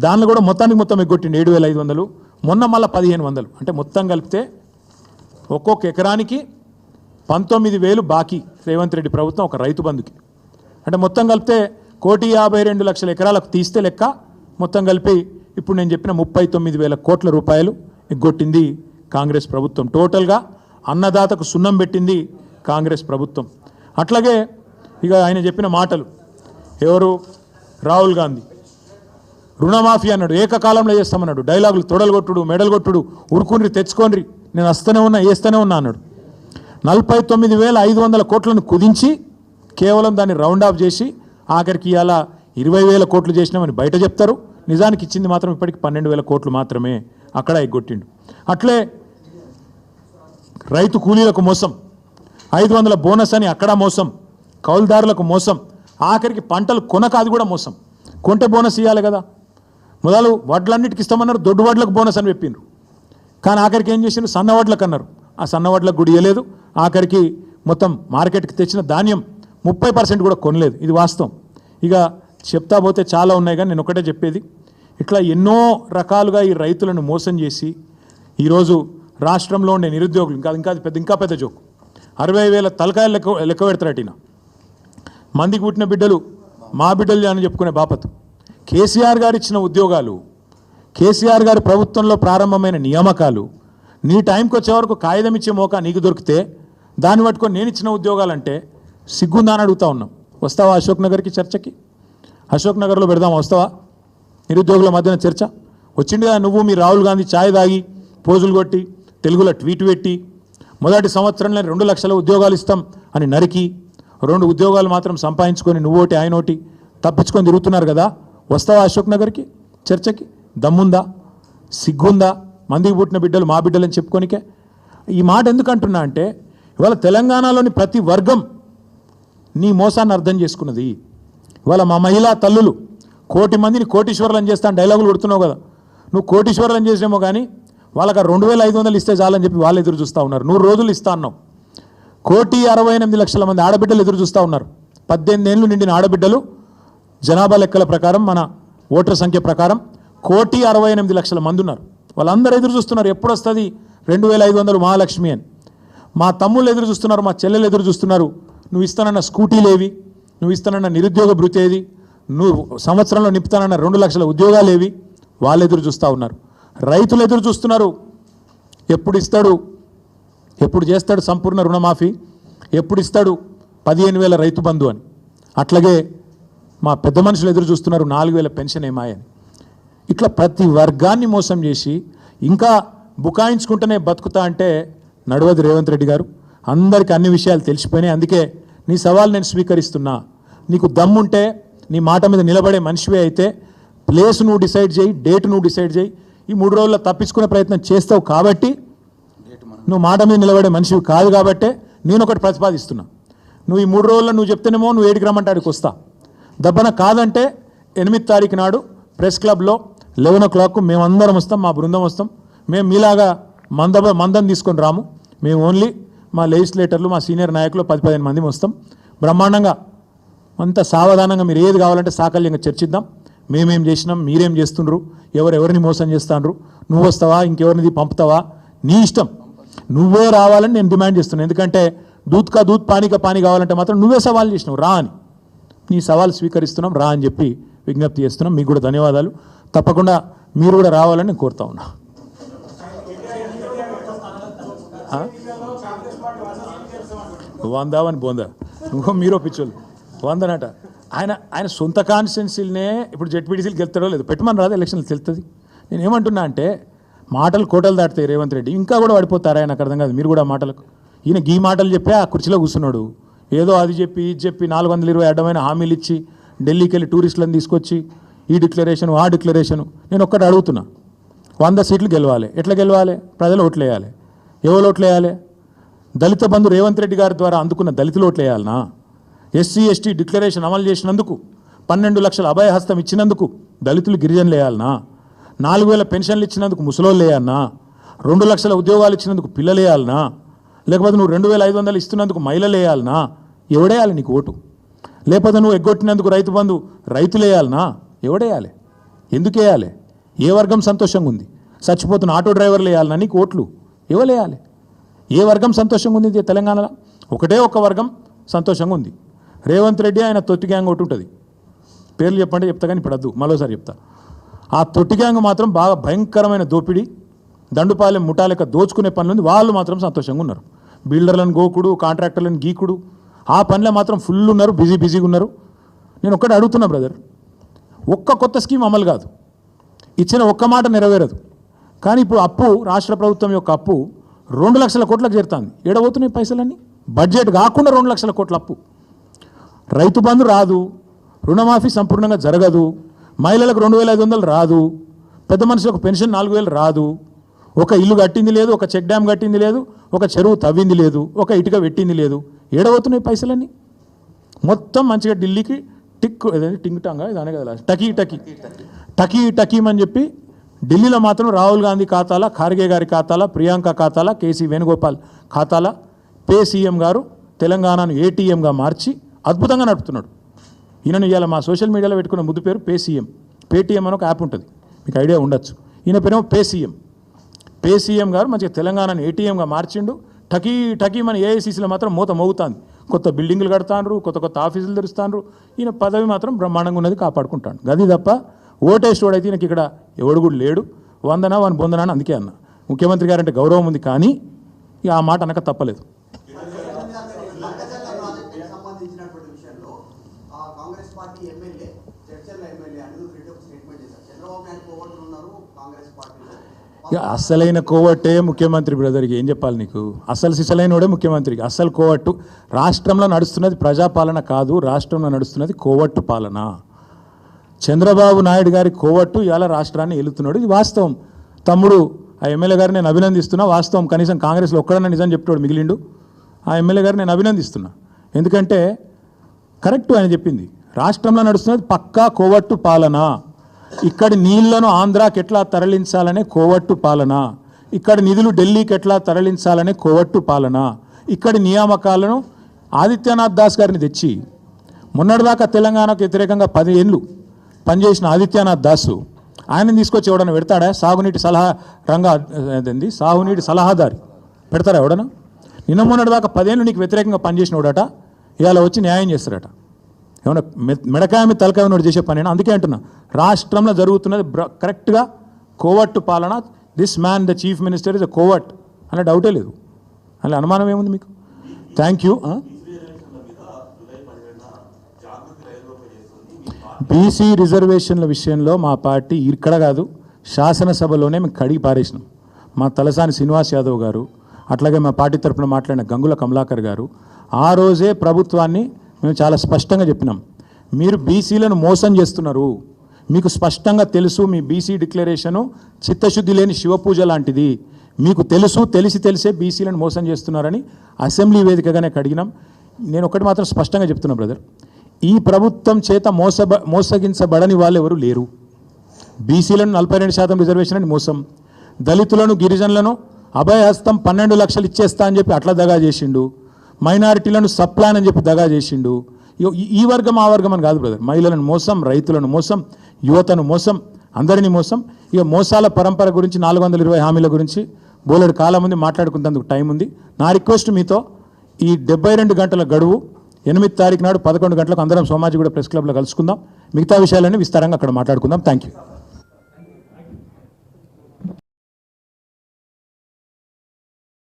దానిలో కూడా మొత్తం ఎగ్గొట్టిండు 7,500. మొన్న మళ్ళీ 1,500. అంటే మొత్తం కలిపితే ఒక్కొక్క ఎకరానికి 19,000 బాకీ రేవంత్ రెడ్డి ప్రభుత్వం ఒక రైతు బంధుకి. అంటే మొత్తం కలిపితే 1,52,00,000 ఎకరాలకు తీస్తే లెక్క మొత్తం కలిపి ఇప్పుడు నేను చెప్పిన 39,000 కోట్ల రూపాయలు ఎగ్గొట్టింది కాంగ్రెస్ ప్రభుత్వం. టోటల్గా అన్నదాతకు సున్నం పెట్టింది కాంగ్రెస్ ప్రభుత్వం. అట్లాగే ఇక ఆయన చెప్పిన మాటలు, ఎవరు రాహుల్ గాంధీ రుణమాఫీ అన్నాడు, ఏకకాలంలో చేస్తామన్నాడు. డైలాగులు తొడలు కొట్టుడు, మెడలు కొట్టుడు, ఉరుకుని తెచ్చుకోండి, నేను వస్తూనే ఉన్నా వేస్తూనే ఉన్నా అన్నాడు. 49,500 కోట్లను కుదించి కేవలం దాన్ని రౌండ్ ఆఫ్ చేసి ఆఖరికి ఇవాళ 20,000 కోట్లు చేసినామని బయట చెప్తారు. నిజానికి ఇచ్చింది మాత్రం ఇప్పటికి 12,000 కోట్లు మాత్రమే. అక్కడ ఎగ్గొట్టిండు. అట్లే రైతు కూలీలకు మోసం, 500 బోనస్ అని అక్కడ మోసం, కౌలుదారులకు మోసం, ఆఖరికి పంటలు కొనక అది కూడా మోసం. కొంటే బోనస్ ఇవ్వాలి కదా, మొదలు వడ్లన్నిటికి ఇస్తామన్నారు, దొడ్డు వడ్లకు బోనస్ అని చెప్పిండ్రు. కానీ ఆఖరికి ఏం చేసిండ్రు, సన్న వడ్లకు అన్నారు. ఆ సన్న వడ్లకు కూడా ఇవ్వలేదు. ఆఖరికి మొత్తం మార్కెట్కి తెచ్చిన ధాన్యం 30% కూడా కొనలేదు. ఇది వాస్తవం. ఇక చెప్తా పోతే చాలా ఉన్నాయి, కానీ నేను ఒకటే చెప్పేది, ఇట్లా ఎన్నో రకాలుగా ఈ రైతులను మోసం చేసి ఈరోజు రాష్ట్రంలో ఉండే నిరుద్యోగులు ఇంకా పెద్ద జోకు, 60,000 తలకాయలు లెక్క పెడతారటిన మందికి పుట్టిన బిడ్డలు మా బిడ్డలు అని చెప్పుకునే బాపత్. కేసీఆర్ గారు ఇచ్చిన ఉద్యోగాలు, కేసీఆర్ గారి ప్రభుత్వంలో ప్రారంభమైన నియామకాలు, నీ టైంకి వచ్చే వరకు కాగితం ఇచ్చే మోకా నీకు దొరికితే దాన్ని పట్టుకొని నేను ఇచ్చిన ఉద్యోగాలంటే సిగ్గుందా అని అడుగుతా ఉన్నాం. వస్తావా అశోక్ నగర్కి చర్చకి? అశోక్ నగర్లో పెడదామా, వస్తావా? నిరుద్యోగుల మధ్యన చర్చ వచ్చింది కదా. నువ్వు మీ రాహుల్ గాంధీ ఛాయ్ తాగి పోజులు కొట్టి తెలుగులో ట్వీట్ పెట్టి మొదటి సంవత్సరంలో 2 లక్షల ఉద్యోగాలు ఇస్తాం అని నరికి 2 ఉద్యోగాలు మాత్రం సంపాదించుకొని నువ్వోటి ఆయనోటి తప్పించుకొని తిరుగుతున్నారు కదా. వస్తావా అశోక్ నగర్కి చర్చకి? దమ్ముందా, సిగ్గుందా? మందికి పుట్టిన బిడ్డలు మా బిడ్డలని చెప్పుకోనికే. ఈ మాట ఎందుకు అంటున్నా అంటే ఇవాళ తెలంగాణలోని ప్రతి వర్గం నీ మోసాన్ని అర్థం చేసుకున్నది. ఇవాళ మా మహిళా తల్లులు 1,000,000 మందిని కోటీశ్వరులను చేస్తాను డైలాగులు కొడుతున్నావు కదా. నువ్వు కోటీశ్వరులను చేసేమో కానీ వాళ్ళకి 2,500 ఇస్తే చాలని చెప్పి వాళ్ళు ఎదురు చూస్తూ ఉన్నారు. 100 రోజులు ఇస్తా అన్నావు. 1,68,00,000 మంది ఆడబిడ్డలు ఎదురు చూస్తూ ఉన్నారు. 18 ఏళ్ళు నిండిన ఆడబిడ్డలు జనాభా లెక్కల ప్రకారం, మన ఓటర్ సంఖ్య ప్రకారం 1,68,00,000 మంది ఉన్నారు. వాళ్ళందరూ ఎదురు చూస్తున్నారు, ఎప్పుడు వస్తుంది 2,500 మహాలక్ష్మి అని. మా తమ్ముళ్ళు ఎదురు చూస్తున్నారు, మా చెల్లెలు ఎదురు చూస్తున్నారు. నువ్వు ఇస్తానన్న స్కూటీలేవి, నువ్వు ఇస్తానన్న నిరుద్యోగ భృతి ఏది, నువ్వు సంవత్సరంలో నింపుతానన్న 2 లక్షల ఉద్యోగాలు ఏవి, వాళ్ళు ఎదురు చూస్తూ ఉన్నారు. రైతులు ఎదురు చూస్తున్నారు, ఎప్పుడు ఇస్తాడు, ఎప్పుడు చేస్తాడు సంపూర్ణ రుణమాఫీ, ఎప్పుడు ఇస్తాడు 15,000 రైతు బంధు అని. అట్లాగే మా పెద్ద మనుషులు ఎదురు చూస్తున్నారు 4,000 పెన్షన్ ఏమాయని. ఇట్లా ప్రతి వర్గాన్ని మోసం చేసి ఇంకా బుకాయించుకుంటూనే బతుకుతా అంటే నడవదు రేవంత్ రెడ్డి గారు. అందరికీ అన్ని విషయాలు తెలిసిపోయినాయి. అందుకే నీ సవాల్ నేను స్వీకరిస్తున్నా. నీకు దమ్ముంటే, నీ మాట మీద నిలబడే మనిషివే అయితే ప్లేస్ నువ్వు డిసైడ్ చేయి, డేట్ నువ్వు డిసైడ్ చేయి. ఈ 3 రోజుల్లో తప్పించుకునే ప్రయత్నం చేస్తావు కాబట్టి, నువ్వు మాట మీద నిలబడే మనిషివి కాదు కాబట్టే నేను ఒకటి ప్రతిపాదిస్తున్నా. నువ్వు ఈ 3 రోజుల్లో నువ్వు చెప్తేనేమో నువ్వు 7కి రమ్మంటే ఆడికి వస్తా. దబ్బన కాదంటే 8వ తారీఖు నాడు ప్రెస్ క్లబ్లో 11 o'clock మేమందరం వస్తాం, మా బృందం వస్తాం. మేము మీలాగా మందం తీసుకొని రాము. మేము ఓన్లీ మా లెజిస్లేటర్లు, మా సీనియర్ నాయకులు 10-15 మంది వస్తాం. బ్రహ్మాండంగా అంత సావధానంగా మీరు ఏది కావాలంటే సాకల్యంగా చర్చిద్దాం. మేమేం చేసినాం, మీరేం చేస్తుండ్రు, ఎవరెవరిని మోసం చేస్తాండ్రు, నువ్వు వస్తావా ఇంకెవరిని పంపుతావా, నీ ఇష్టం. నువ్వే రావాలని నేను డిమాండ్ చేస్తున్నాను. ఎందుకంటే దూత్ కా దూత్ పానీ కా పానీ కావాలంటే మాత్రం నువ్వే సవాల్ చేసినావు, రా అని. నీ సవాల్ స్వీకరిస్తున్నాం, రా అని చెప్పి విజ్ఞప్తి చేస్తున్నాం. మీకు కూడా ధన్యవాదాలు. తప్పకుండా మీరు కూడా రావాలని నేను కోరుతా ఉన్నా. వందావని బోందా నువ్వు మీరో పిచ్చోళ్ళు వందనట. ఆయన సొంత కాన్స్టిట్యున్సీలనే ఇప్పుడు జెడ్పీటీసీలు గెలుతాడో లేదు, పెట్టమని రాదు, ఎలక్షన్లు తెలుస్తుంది. నేను ఏమంటున్నా అంటే మాటలు కోటలు దాటుతాయి రేవంత్ రెడ్డి, ఇంకా కూడా పడిపోతారా ఆయన, నాకు అర్థం కాదు. మీరు కూడా మాటలకు, ఈయన ఈ మాటలు చెప్పి ఆ కుర్చీలో కూర్చున్నాడు, ఏదో అది చెప్పి ఇది చెప్పి 420 అడ్డమైన హామీలు ఇచ్చి ఢిల్లీకి వెళ్ళి టూరిస్టులను తీసుకొచ్చి ఈ డిక్లరేషన్ ఆ డిక్లరేషను. నేను ఒక్కటి అడుగుతున్నా, 100 సీట్లు గెలవాలి, ఎట్లా గెలవాలి? ప్రజలు ఓట్లు వేయాలి. ఎవరు ఓట్లు వేయాలి? దళిత బంధు రేవంత్ రెడ్డి గారి ద్వారా అందుకున్న దళితులు ఓట్లు వేయాలనా? ఎస్సీ ఎస్టీ డిక్లరేషన్ అమలు చేసినందుకు, 12 లక్షల అభయహస్తం ఇచ్చినందుకు దళితులు గిరిజనులు వేయాలనా? 4,000 పెన్షన్లు ఇచ్చినందుకు ముసలోళ్ళు వేయాలనా? 2 లక్షల ఉద్యోగాలు ఇచ్చినందుకు పిల్లలు వేయాలనా? లేకపోతే నువ్వు 2,500 ఇస్తున్నందుకు మహిళలు వేయాలనా? ఎవడేయాలి నీకు ఓటు? లేకపోతే నువ్వు ఎగ్గొట్టినందుకు రైతు బంధు రైతులు వేయాలనా? ఎవడేయాలి? ఎందుకు వేయాలి? ఏ వర్గం సంతోషంగా ఉంది? చచ్చిపోతున్న ఆటో డ్రైవర్లు వేయాలన్నా నీకు ఓట్లు? ఎవరు వేయాలి? ఏ వర్గం సంతోషంగా ఉంది తెలంగాణలో? ఒకటే ఒక వర్గం సంతోషంగా ఉంది. రేవంత్ రెడ్డి ఆయన తొట్టి గ్యాంగ్ ఒకటి ఉంటుంది, పేర్లు చెప్పంటే చెప్తా కానీ ఇప్పుడు వద్దు, మరోసారి చెప్తా. ఆ తొట్టి గ్యాంగ్ మాత్రం బాగా భయంకరమైన దోపిడీ, దండుపాలెం ముఠాలెక్క దోచుకునే పనులు ఉంది. వాళ్ళు మాత్రం సంతోషంగా ఉన్నారు. బిల్డర్లను గోకుడు, కాంట్రాక్టర్లను గీకుడు, ఆ పనిలో మాత్రం ఫుల్ ఉన్నారు, బిజీగా ఉన్నారు. నేను ఒక్కటి అడుగుతున్నా బ్రదర్, ఒక్క కొత్త స్కీమ్ అమలు కాదు, ఇచ్చిన ఒక్క మాట నెరవేరదు. కానీ ఇప్పుడు అప్పు, రాష్ట్ర ప్రభుత్వం యొక్క అప్పు 2 లక్షల కోట్లకు చేరుతుంది. ఏడబోతున్నాయి పైసలన్నీ? బడ్జెట్ కాకుండా 2 లక్షల కోట్ల అప్పు. రైతు బంధు రాదు, రుణమాఫీ సంపూర్ణంగా జరగదు, మహిళలకు 2,500 రాదు, పెద్ద మనుషులకు పెన్షన్ 4,000 రాదు, ఒక ఇల్లు కట్టింది లేదు, ఒక చెక్ డ్యామ్ కట్టింది లేదు, ఒక చెరువు తవ్వింది లేదు, ఒక ఇటుక పెట్టింది లేదు. ఏడబోతున్నాయి పైసలన్నీ? మొత్తం మంచిగా ఢిల్లీకి టింగ్ టాంగా ఇదానే కదా టకీమని చెప్పి ఢిల్లీలో మాత్రం రాహుల్ గాంధీ ఖాతాల, ఖార్గే గారి ఖాతాల, ప్రియాంక ఖాతాల, కేసీ వేణుగోపాల్ ఖాతాల పే సీఎం గారు తెలంగాణను ఏటీఎంగా మార్చి అద్భుతంగా నడుపుతున్నాడు. ఈయనను ఇవాళ మా సోషల్ మీడియాలో పెట్టుకున్న ముద్దు పేరు పే సీఎం. పేటీఎం అని ఒక యాప్ ఉంటుంది, మీకు ఐడియా ఉండొచ్చు. ఈయన పేరేమో పే సీఎం. పే సీఎం గారు మంచిగా తెలంగాణను ఏటీఎంగా మార్చిండు. టకీమని ఏఐసీసీలో మాత్రం మూత మోగుతాంది. కొత్త బిల్డింగులు కడతాండ్రు, కొత్త ఆఫీసులు తెరుస్తాండ్రు. ఈయన పదవి మాత్రం బ్రహ్మాండంగా ఉన్నది, కాపాడుకుంటాడు. గది తప్ప ఓటేసేవాడైతే ఈయనకి ఇక్కడ ఎవడు కూడా లేడు. వందనా వాని బొందనా అని అందుకే అన్న. ముఖ్యమంత్రి గారంటే గౌరవం ఉంది, కానీ ఇక ఆ మాట అనక తప్పలేదు. ఇక అస్సలైన కోవట్టే ముఖ్యమంత్రి బ్రదర్కి ఏం చెప్పాలి నీకు? అసలు సిసలైనోడే ముఖ్యమంత్రికి. అసలు కోవట్టు రాష్ట్రంలో నడుస్తున్నది ప్రజాపాలన కాదు, రాష్ట్రంలో నడుస్తున్నది కోవట్టు పాలన. చంద్రబాబు నాయుడు గారి కోవట్టు ఇవాళ రాష్ట్రాన్ని ఏలుతున్నాడు. ఇది వాస్తవం. తమ్ముడు ఆ ఎమ్మెల్యే గారిని నేను అభినందిస్తున్నా. వాస్తవం, కనీసం కాంగ్రెస్లో ఒక్కడన్నా నిజం చెప్తాడు మిగిలిండు. ఆ ఎమ్మెల్యే గారిని నేను అభినందిస్తున్నా, ఎందుకంటే కరెక్ట్ ఆయన చెప్పింది. రాష్ట్రంలో నడుస్తున్నది పక్కా కోవట్టు పాలన. ఇక్కడి నీళ్లను ఆంధ్రాకి ఎట్లా తరలించాలనే కోవట్టు పాలన, ఇక్కడి నిధులు ఢిల్లీకి ఎట్లా తరలించాలనే కోవట్టు పాలన, ఇక్కడి నియామకాలను ఆదిత్యనాథ్ దాస్ గారిని తెచ్చి మొన్నటిదాకా తెలంగాణకు వ్యతిరేకంగా 10 ఏళ్ళు పనిచేసిన ఆదిత్యనాథ్ దాసు ఆయనని తీసుకొచ్చి ఎవడన్నా పెడతాడా? సాగునీటి సలహాదారి పెడతారా ఎవడన్నా? నిన్న మొన్నటిదాకా 10 ఏళ్ళు నీకు వ్యతిరేకంగా పనిచేసినోడట ఇవాళ వచ్చి న్యాయం చేస్తారట. ఏమన్నా మెడకాయ తలకాయ ఉన్నోడు చేసే పని? అందుకే అంటున్నా, రాష్ట్రంలో జరుగుతున్నది కరెక్ట్గా కోవట్టు పాలన. This man the chief minister is a coward అనే డౌటే లేదు, అలా అనుమానం ఏముంది మీకు? Thank you. బీసీ రిజర్వేషన్ల విషయంలో మా పార్టీ ఇక్కడ కాదు, శాసనసభలోనే మేము కడిగి పారేసినాం. మా తలసాని శ్రీనివాస్ యాదవ్ గారు, అట్లాగే మా పార్టీ తరఫున మాట్లాడిన గంగుల కమలాకర్ గారు ఆ రోజే ప్రభుత్వాన్ని మేము చాలా స్పష్టంగా చెప్పినాం, మీరు బీసీలను మోసం చేస్తున్నారు, మీకు స్పష్టంగా తెలుసు, మీ బీసీ డిక్లరేషను చిత్తశుద్ధి లేని శివపూజ లాంటిది, మీకు తెలిసే బీసీలను మోసం చేస్తున్నారని అసెంబ్లీ వేదికగానే కడిగినాం. నేను ఒకటి మాత్రం స్పష్టంగా చెప్తున్నా బ్రదర్, ఈ ప్రభుత్వం చేత మోసగించబడని వాళ్ళు ఎవరు లేరు. బీసీలను 42% రిజర్వేషన్ అని మోసం, దళితులను గిరిజనులను అభయహస్తం 12 లక్షలు ఇచ్చేస్తా అని చెప్పి అట్లా దగా చేసిండు, మైనారిటీలను సప్లాన్ అని చెప్పి దగా చేసిండు. ఈ వర్గం ఆ వర్గం అని కాదు బ్రదర్, మహిళలను మోసం, రైతులను మోసం, యువతను మోసం, అందరినీ మోసం. ఇక మోసాల పరంపర గురించి 420 హామీల గురించి బోలెడు కాలం ఉంది, మాట్లాడుకునేందుకు టైం ఉంది. నా రిక్వెస్ట్ మీతో, ఈ 72 గంటల గడువు 8 తారీఖు నాడు 11 గంటలకు అందరం సోమాజిగూడ ప్రెస్ క్లబ్లో కలుసుకుందాం. మిగతా విషయాలన్నీ విస్తారంగా అక్కడ మాట్లాడుకుందాం. Thank you.